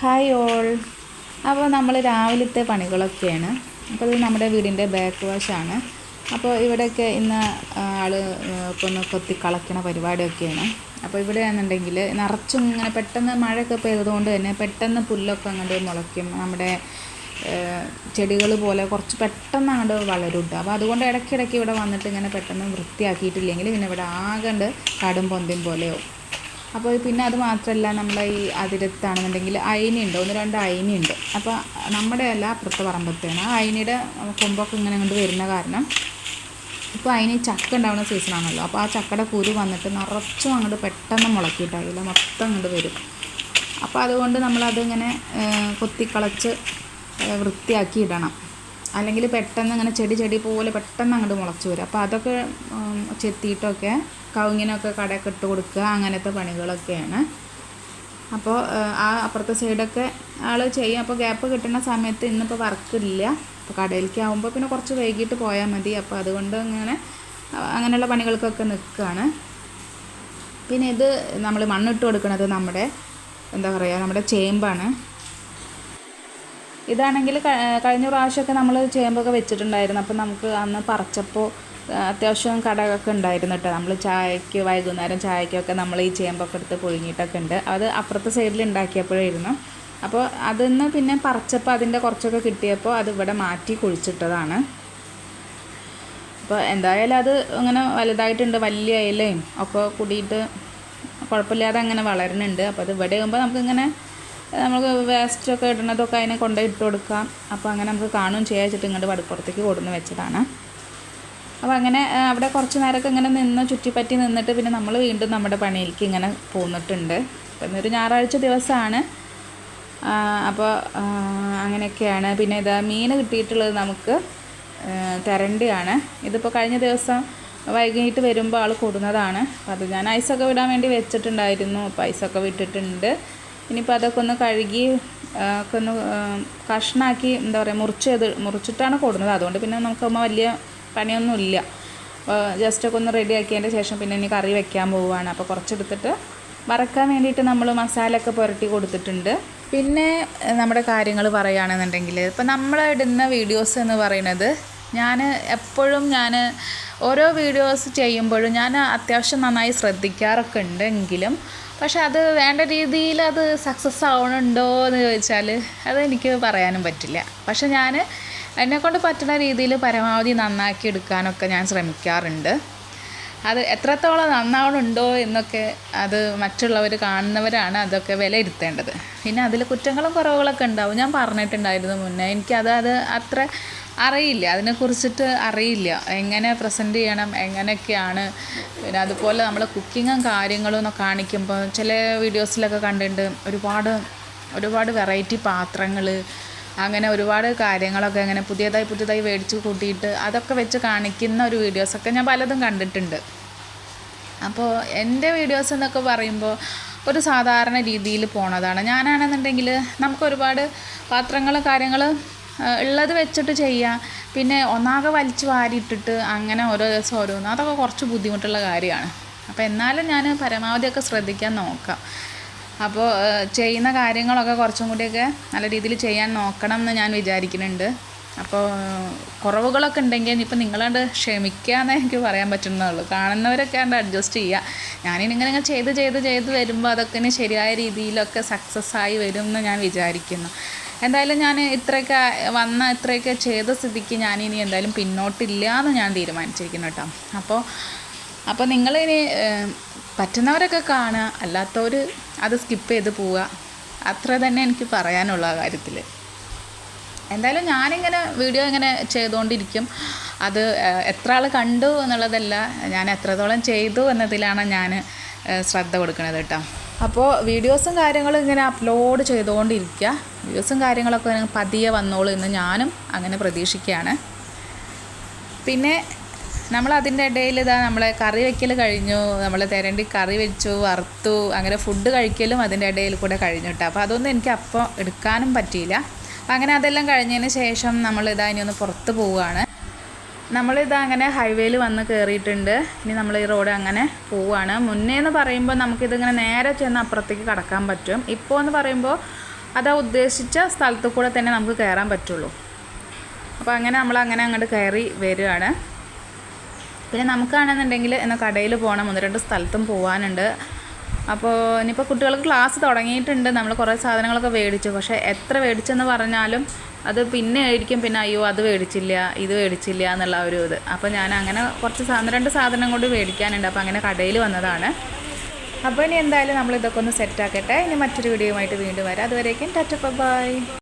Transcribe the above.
Hi all. അപ്പോൾ നമ്മൾ രാവിലത്തെ പണികളൊക്കെയാണ്. അപ്പോൾ ഇത് നമ്മുടെ വീടിൻ്റെ ബാക്ക് വശമാണ്. അപ്പോൾ ഇവിടെയൊക്കെ ഇന്ന് ഒന്ന് കൊത്തി കളയ്ക്കണ പരിപാടിയൊക്കെയാണ്. അപ്പോൾ ഇവിടെ ആണെന്നുണ്ടെങ്കിൽ നിറച്ചും ഇങ്ങനെ പെട്ടെന്ന് മഴയൊക്കെ പെയ്തതുകൊണ്ട് തന്നെ പെട്ടെന്ന് പുല്ലൊക്കെ അങ്ങോട്ട് മുളയ്ക്കും. നമ്മുടെ ചെടികൾ പോലെ കുറച്ച് പെട്ടെന്ന് അങ്ങോട്ട് വളരും. അപ്പോൾ അതുകൊണ്ട് ഇടയ്ക്കിടയ്ക്ക് ഇവിടെ വന്നിട്ട് ഇങ്ങനെ പെട്ടെന്ന് വൃത്തിയാക്കിയിട്ടില്ലെങ്കിൽ പിന്നെ ഇവിടെ ആകണ്ട് കാടും പൊന്തിയും പോലെയോ. അപ്പോൾ പിന്നെ അത് മാത്രമല്ല, നമ്മളെ ഈ അതിരത്താണെന്നുണ്ടെങ്കിൽ അയിനുണ്ട്, 1-2 അയിനുണ്ട്. അപ്പോൾ നമ്മുടെ അല്ല അപ്പുറത്തെ പറമ്പത്തെയാണ്. ആ അയിനയുടെ കൊമ്പൊക്കെ ഇങ്ങനെ കൊണ്ട് വരുന്ന കാരണം ഇപ്പോൾ അതിന് ചക്ക ഉണ്ടാവുന്ന സീസണാണല്ലോ. അപ്പോൾ ആ ചക്കയുടെ കുരു വന്നിട്ട് നിറച്ചും അങ്ങോട്ട് പെട്ടെന്ന് മുളക്കിയിട്ടായില്ല, മൊത്തം അങ്ങോട്ട് വരും. അപ്പോൾ അതുകൊണ്ട് നമ്മളതിങ്ങനെ കൊത്തിക്കളച്ച് വൃത്തിയാക്കി ഇടണം. അല്ലെങ്കിൽ പെട്ടെന്ന് ഇങ്ങനെ ചെടി പോലെ പെട്ടെന്ന് അങ്ങോട്ട് മുളച്ച് വരും. അപ്പോൾ അതൊക്കെ ചെത്തിയിട്ടൊക്കെ കവുങ്ങിനൊക്കെ കടയൊക്കെ ഇട്ട് കൊടുക്കുക, അങ്ങനത്തെ പണികളൊക്കെയാണ്. അപ്പോൾ ആ അപ്പുറത്തെ സൈഡൊക്കെ ആൾ ചെയ്യും. അപ്പോൾ ഗ്യാപ്പ് കിട്ടുന്ന സമയത്ത് ഇന്നിപ്പോൾ വർക്കില്ല. അപ്പോൾ കടയിലേക്ക് ആകുമ്പോൾ പിന്നെ കുറച്ച് വൈകിട്ട് പോയാൽ മതി. അപ്പോൾ അതുകൊണ്ട് അങ്ങനെയുള്ള പണികൾക്കൊക്കെ നിൽക്കുകയാണ്. പിന്നെ ഇത് നമ്മൾ മണ്ണിട്ട് കൊടുക്കുന്നത് നമ്മുടെ നമ്മുടെ ചേമ്പാണ്. ഇതാണെങ്കിൽ കഴിഞ്ഞ പ്രാവശ്യമൊക്കെ നമ്മൾ ചേമ്പൊക്കെ വെച്ചിട്ടുണ്ടായിരുന്നു. അപ്പോൾ നമുക്ക് അന്ന് പറിച്ചപ്പോൾ അത്യാവശ്യം കടകൊക്കെ ഉണ്ടായിരുന്നു കേട്ടോ. നമ്മൾ വൈകുന്നേരം ചായക്കൊക്കെ നമ്മൾ ഈ ചേമ്പൊക്കെ എടുത്ത് പുഴുങ്ങിയിട്ടൊക്കെ ഉണ്ട്. അത് അപ്പുറത്തെ സൈഡിൽ ഉണ്ടാക്കിയപ്പോഴായിരുന്നു. അപ്പോൾ അതിന്ന് പിന്നെ പറിച്ചപ്പോൾ അതിൻ്റെ കുറച്ചൊക്കെ കിട്ടിയപ്പോൾ അത് ഇവിടെ മാറ്റി കുഴിച്ചിട്ടതാണ്. അപ്പോൾ എന്തായാലും അത് അങ്ങനെ വലുതായിട്ടുണ്ട്, വലിയ ഇലയും ഒക്കെ കൂടിയിട്ട് കുഴപ്പമില്ലാതെ അങ്ങനെ വളരുന്നുണ്ട്. അപ്പോൾ അത് ഇവിടെ ആകുമ്പോൾ നമുക്കിങ്ങനെ നമുക്ക് വേസ്റ്റൊക്കെ ഇടുന്നതൊക്കെ അതിനെ കൊണ്ടുപോയി ഇട്ട് കൊടുക്കാം. അപ്പോൾ അങ്ങനെ നമുക്ക് കാണുകയും ചെയ്യാൻ വെച്ചിട്ട് ഇങ്ങോട്ട് വടപ്പുറത്തേക്ക് കൊടുന്ന് വെച്ചതാണ്. അപ്പോൾ അങ്ങനെ അവിടെ കുറച്ച് നേരമൊക്കെ ഇങ്ങനെ ചുറ്റിപ്പറ്റി നിന്നിട്ട് പിന്നെ നമ്മൾ വീണ്ടും നമ്മുടെ പണിയിലേക്ക് ഇങ്ങനെ പോന്നിട്ടുണ്ട്. അപ്പോൾ ഇന്നൊരു ഞായറാഴ്ച ദിവസമാണ്. അപ്പോൾ അങ്ങനെയൊക്കെയാണ്. പിന്നെ ഇതാ മീൻ കിട്ടിയിട്ടുള്ളത് നമുക്ക് തെരണ്ടിയാണ്. ഇതിപ്പോൾ കഴിഞ്ഞ ദിവസം വൈകിട്ട് വരുമ്പോൾ ആൾ കൊടുന്നതാണ്. അത് ഞാൻ ഐസൊക്കെ വിടാൻ വേണ്ടി വെച്ചിട്ടുണ്ടായിരുന്നു. അപ്പോൾ ഐസൊക്കെ വിട്ടിട്ടുണ്ട്. ഇനിയിപ്പോൾ അതൊക്കെ ഒന്ന് കഴുകി ഒക്കെ ഒന്ന് കഷ്ണാക്കി മുറിച്ചിട്ടാണ് കൊടുന്നത്. അതുകൊണ്ട് പിന്നെ നമുക്ക് വലിയ പണിയൊന്നുമില്ല. ജസ്റ്റൊക്കെ ഒന്ന് റെഡിയാക്കിയതിൻ്റെ ശേഷം പിന്നെ ഇനി കറി വെക്കാൻ പോവുകയാണ്. അപ്പോൾ കുറച്ചെടുത്തിട്ട് വറക്കാൻ വേണ്ടിയിട്ട് നമ്മൾ മസാലയൊക്കെ പുരട്ടി കൊടുത്തിട്ടുണ്ട്. പിന്നെ നമ്മുടെ കാര്യങ്ങൾ പറയുകയാണെന്നുണ്ടെങ്കിൽ ഇപ്പോൾ നമ്മളിടുന്ന വീഡിയോസ് എന്ന് പറയുന്നത് എപ്പോഴും ഓരോ വീഡിയോസ് ചെയ്യുമ്പോഴും ഞാൻ അത്യാവശ്യം നന്നായി ശ്രദ്ധിക്കാറൊക്കെ ഉണ്ടെങ്കിലും പക്ഷെ അത് വേണ്ട രീതിയിൽ അത് സക്സസ് ആവണുണ്ടോ എന്ന് ചോദിച്ചാൽ അതെനിക്ക് പറയാനും പറ്റില്ല. പക്ഷെ എന്നെക്കൊണ്ട് പറ്റുന്ന രീതിയിൽ പരമാവധി നന്നാക്കി എടുക്കാനൊക്കെ ഞാൻ ശ്രമിക്കാറുണ്ട്. അത് എത്രത്തോളം നന്നാവണുണ്ടോ എന്നൊക്കെ അത് മറ്റുള്ളവർ കാണുന്നവരാണ് അതൊക്കെ വിലയിരുത്തേണ്ടത്. പിന്നെ അതിൽ കുറ്റങ്ങളും കുറവുകളൊക്കെ ഉണ്ടാവും. ഞാൻ പറഞ്ഞിട്ടുണ്ടായിരുന്നു മുന്നേ. എനിക്കത് അത്ര അറിയില്ല, അതിനെക്കുറിച്ചിട്ട് അറിയില്ല, എങ്ങനെ പ്രസൻറ്റ് ചെയ്യണം, എങ്ങനെയൊക്കെയാണ്. പിന്നെ അതുപോലെ നമ്മൾ കുക്കിങ്ങും കാര്യങ്ങളും എന്നൊക്കെ കാണിക്കുമ്പോൾ ചില വീഡിയോസിലൊക്കെ കണ്ടിട്ടുണ്ട് ഒരുപാട് വെറൈറ്റി പാത്രങ്ങൾ, അങ്ങനെ ഒരുപാട് കാര്യങ്ങളൊക്കെ അങ്ങനെ പുതിയതായി മേടിച്ച് കൂട്ടിയിട്ട് അതൊക്കെ വെച്ച് കാണിക്കുന്ന ഒരു വീഡിയോസൊക്കെ ഞാൻ പലതും കണ്ടിട്ടുണ്ട്. അപ്പോൾ എൻ്റെ വീഡിയോസ് എന്നൊക്കെ പറയുമ്പോൾ ഒരു സാധാരണ രീതിയിൽ പോണതാണ്. ഞാനാണെന്നുണ്ടെങ്കിൽ നമുക്ക് ഒരുപാട് പാത്രങ്ങൾ കാര്യങ്ങൾ ഉള്ളത് വെച്ചിട്ട് ചെയ്യാം. പിന്നെ ഒന്നാകെ വലിച്ച് വാരിയിട്ടിട്ട് അങ്ങനെ ഓരോ ദിവസം ഓരോന്ന് അതൊക്കെ കുറച്ച് ബുദ്ധിമുട്ടുള്ള കാര്യമാണ്. അപ്പോൾ എന്നാലും ഞാൻ പരമാവധിയൊക്കെ ശ്രദ്ധിക്കാൻ നോക്കാം. അപ്പോൾ ചെയ്യുന്ന കാര്യങ്ങളൊക്കെ കുറച്ചും കൂടിയൊക്കെ നല്ല രീതിയിൽ ചെയ്യാൻ നോക്കണം എന്ന് ഞാൻ വിചാരിക്കുന്നുണ്ട്. അപ്പോൾ കുറവുകളൊക്കെ ഉണ്ടെങ്കിൽ ഇപ്പം നിങ്ങളാണ്ട് ക്ഷമിക്കാമെന്നേ എനിക്ക് പറയാൻ പറ്റുന്നുള്ളൂ. കാണുന്നവരൊക്കെ ആണ്ട് അഡ്ജസ്റ്റ് ചെയ്യുക. ഞാനിങ്ങനെ ചെയ്ത് വരുമ്പോൾ അതൊക്കെ ഇനി ശരിയായ രീതിയിലൊക്കെ സക്സസ് ആയി വരും എന്ന് ഞാൻ വിചാരിക്കുന്നു. എന്തായാലും ഞാൻ ഇത്രയൊക്കെ ചെയ്ത സ്ഥിതിക്ക് ഞാനിനി എന്തായാലും പിന്നോട്ടില്ല എന്ന് ഞാൻ തീരുമാനിച്ചിരിക്കുന്നു കേട്ടോ. അപ്പോൾ നിങ്ങളിനി പറ്റുന്നവരൊക്കെ കാണുക, അല്ലാത്തവർ അത് സ്കിപ്പ് ചെയ്ത് പോവുക. അത്ര തന്നെ എനിക്ക് പറയാനുള്ള കാര്യത്തിൽ. എന്തായാലും ഞാനിങ്ങനെ വീഡിയോ ഇങ്ങനെ ചെയ്തുകൊണ്ടിരിക്കും. അത് എത്ര ആൾ കണ്ടു എന്നുള്ളതല്ല, ഞാൻ എത്രത്തോളം ചെയ്തു എന്നതിലാണ് ഞാൻ ശ്രദ്ധ കൊടുക്കുന്നത് കേട്ടോ. അപ്പോൾ വീഡിയോസും കാര്യങ്ങളും ഇങ്ങനെ അപ്ലോഡ് ചെയ്തുകൊണ്ടിരിക്കുക. വീഡിയോസും കാര്യങ്ങളൊക്കെ പതിയെ വന്നോളൂ എന്ന് ഞാനും അങ്ങനെ പ്രതീക്ഷിക്കുകയാണ്. പിന്നെ നമ്മളതിൻ്റെ ഇടയിൽ നമ്മളെ കറി വയ്ക്കൽ കഴിഞ്ഞു, നമ്മൾ തെരണ്ടി കറി വെച്ചു, വറുത്തു, അങ്ങനെ ഫുഡ് കഴിക്കലും അതിൻ്റെ ഇടയിൽ കൂടെ കഴിഞ്ഞു കേട്ടോ. അപ്പോൾ അതൊന്നും എനിക്ക് അപ്പോൾ എടുക്കാനും പറ്റിയില്ല. അപ്പോൾ അങ്ങനെ അതെല്ലാം കഴിഞ്ഞതിന് ശേഷം ഇനി ഒന്ന് പുറത്ത് പോവുകയാണ്. അങ്ങനെ ഹൈവേയിൽ വന്ന് കയറിയിട്ടുണ്ട്. ഇനി നമ്മൾ ഈ റോഡ് അങ്ങനെ പോവുകയാണ്. മുന്നേ എന്ന് പറയുമ്പോൾ നമുക്കിതിങ്ങനെ നേരെ ചെന്ന് അപ്പുറത്തേക്ക് കടക്കാൻ പറ്റും. ഇപ്പോൾ എന്ന് പറയുമ്പോൾ അത് ഉദ്ദേശിച്ച സ്ഥലത്ത് കൂടെ തന്നെ നമുക്ക് കയറാൻ പറ്റുള്ളൂ. അപ്പോൾ അങ്ങനെ അങ്ങോട്ട് കയറി വരികയാണ്. പിന്നെ നമുക്കാണെന്നുണ്ടെങ്കിൽ എന്നാൽ കടയിൽ പോകണം, 1-2 സ്ഥലത്തും പോകാനുണ്ട്. അപ്പോൾ ഇനിയിപ്പോൾ കുട്ടികൾക്ക് ക്ലാസ് തുടങ്ങിയിട്ടുണ്ട്. നമ്മൾ കുറേ സാധനങ്ങളൊക്കെ മേടിച്ചു. പക്ഷേ എത്ര മേടിച്ചെന്ന് പറഞ്ഞാലും അത് പിന്നെ ആയിരിക്കും അയ്യോ അത് മേടിച്ചില്ല ഇത് മേടിച്ചില്ല എന്നുള്ള ഒരു ഇത്. അപ്പോൾ ഞാൻ അങ്ങനെ കുറച്ച് 1-2 സാധനം കൊണ്ട് മേടിക്കാനുണ്ട്. അപ്പോൾ അങ്ങനെ കടയിൽ വന്നതാണ്. അപ്പോൾ ഇനി എന്തായാലും നമ്മളിതൊക്കെ ഒന്ന് സെറ്റാക്കട്ടെ. ഇനി മറ്റൊരു വീഡിയോയുമായിട്ട് വീണ്ടും വരാം. അതുവരേക്കും ടാറ്റ ബൈ.